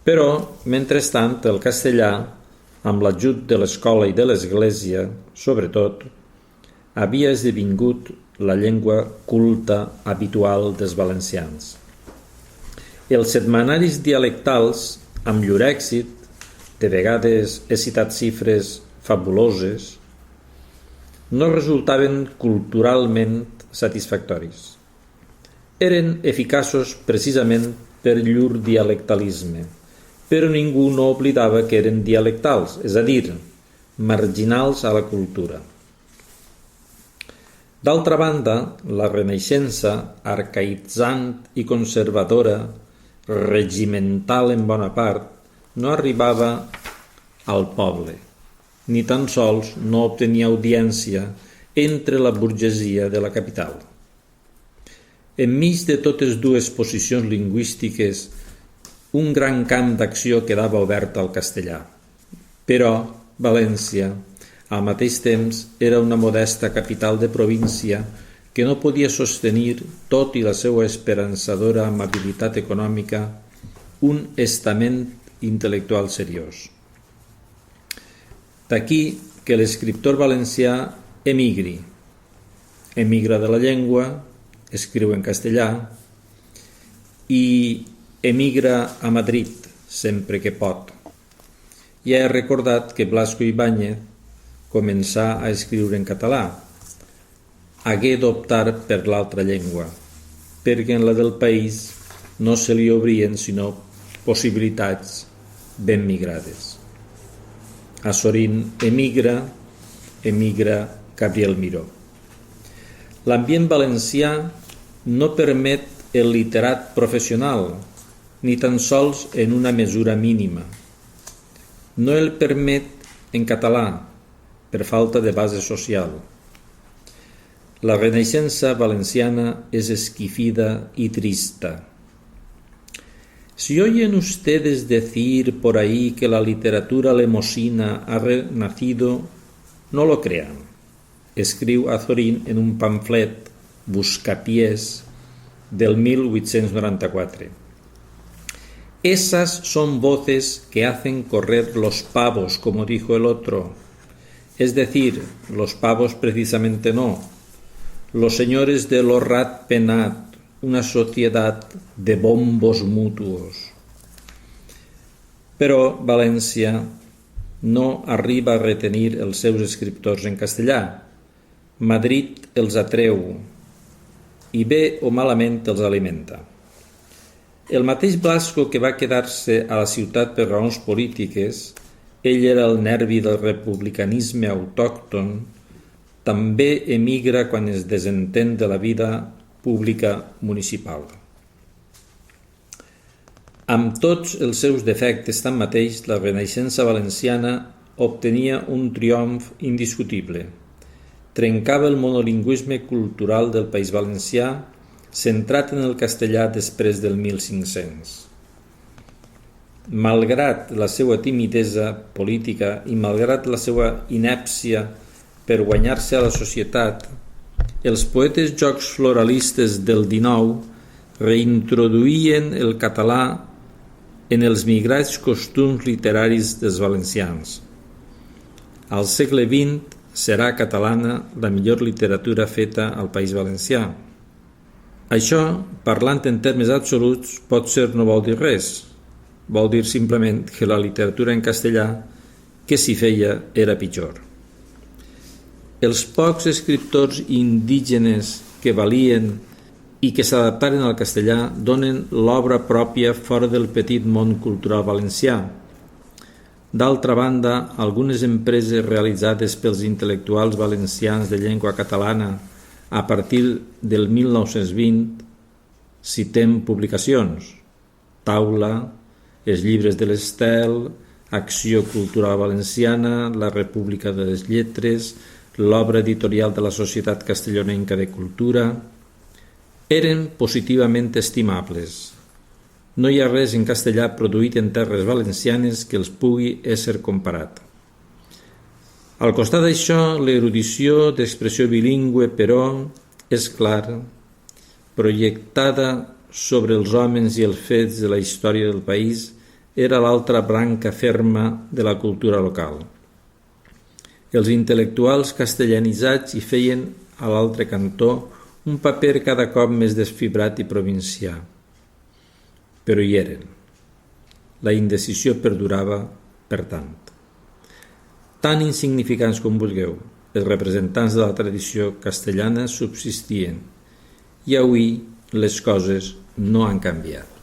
Però, mentrestant, el castellà, amb l'ajut de l'escola i de l'església, sobretot, havia esdevingut la llengua culta habitual dels valencians. Els setmanaris dialectals, amb llur èxit, de vegades he citat xifres fabuloses, no resultaven culturalment satisfactoris. Eren eficaços precisament per llur dialectalisme, però ningú no oblidava que eren dialectals, és a dir, marginals a la cultura. D'altra banda, la Renaixença, arcaïtzant i conservadora, regimental en bona part, no arribava al poble, ni tan sols no obtenia audiència entre la burgesia de la capital. Enmig de totes dues posicions lingüístiques, un gran camp d'acció quedava obert al castellà. Però València, al mateix temps, era una modesta capital de província que no podia sostenir, tot i la seva esperançadora amabilitat econòmica, un estament intel·lectual seriós. D'aquí que l'escriptor valencià emigra de la llengua, escriu en castellà i emigra a Madrid sempre que pot. Ja he recordat que Blasco Ibáñez començà a escriure en català. Hagué d'optar per l'altra llengua, perquè en la del país no se li obrien sinó possibilitats ben migrades. Azorín emigra Gabriel Miró. L'ambient valencià no permet el literat professional, ni tan sols en una mesura mínima. No el permet en català, per falta de base social. La Renaixença valenciana es esquifida y trista. Si oyen ustedes decir por ahí que la literatura lemosina ha renacido, no lo crean, escriu Azorín en un pamflet, Buscapiés, del 1894. Esas son voces que hacen correr los pavos, como dijo el otro. Es decir, los pavos precisamente no. Los señores de lo Rat Penat, una sociedad de bombos mutuos. Però València no arriba a retenir els seus escriptors en castellà. Madrid els atreu i bé o malament els alimenta. El mateix Blasco, que va quedar-se a la ciutat per raons polítiques, ell era el nervi del republicanisme autòcton, també emigra quan es desentén de la vida pública municipal. Amb tots els seus defectes, tanmateix, la Renaixença valenciana obtenia un triomf indiscutible. Trencava el monolingüisme cultural del País Valencià, centrat en el castellà després del 1500. Malgrat la seva timidesa política i malgrat la seva inèpcia per guanyar-se a la societat, els poetes jocs floralistes del XIX reintroduïen el català en els migrats costums literaris dels valencians. Al segle XX serà catalana la millor literatura feta al País Valencià. Això, parlant en termes absoluts, potser no vol dir res. Vol dir simplement que la literatura en castellà que s'hi feia era pitjor. Els pocs escriptors indígenes que valien i que s'adaptaren al castellà donen l'obra pròpia fora del petit món cultural valencià. D'altra banda, algunes empreses realitzades pels intel·lectuals valencians de llengua catalana a partir del 1920 citem publicacions: Taula, els llibres de l'Estel, Acció Cultural Valenciana, la República de les Lletres, l'obra editorial de la Societat Castellonenca de Cultura, eren positivament estimables. No hi ha res en castellà produït en terres valencianes que els pugui ésser comparat. Al costat d'això, l'erudició d'expressió bilingüe, però, és clar, projectada sobre els homes i els fets de la història del país, era l'altra branca ferma de la cultura local. Els intel·lectuals castellanitzats hi feien a l'altre cantó un paper cada cop més desfibrat i provincià. Però hi eren. La indecisió perdurava, per tant. Tan insignificants com vulgueu, els representants de la tradició castellana subsistien i avui les coses no han canviat.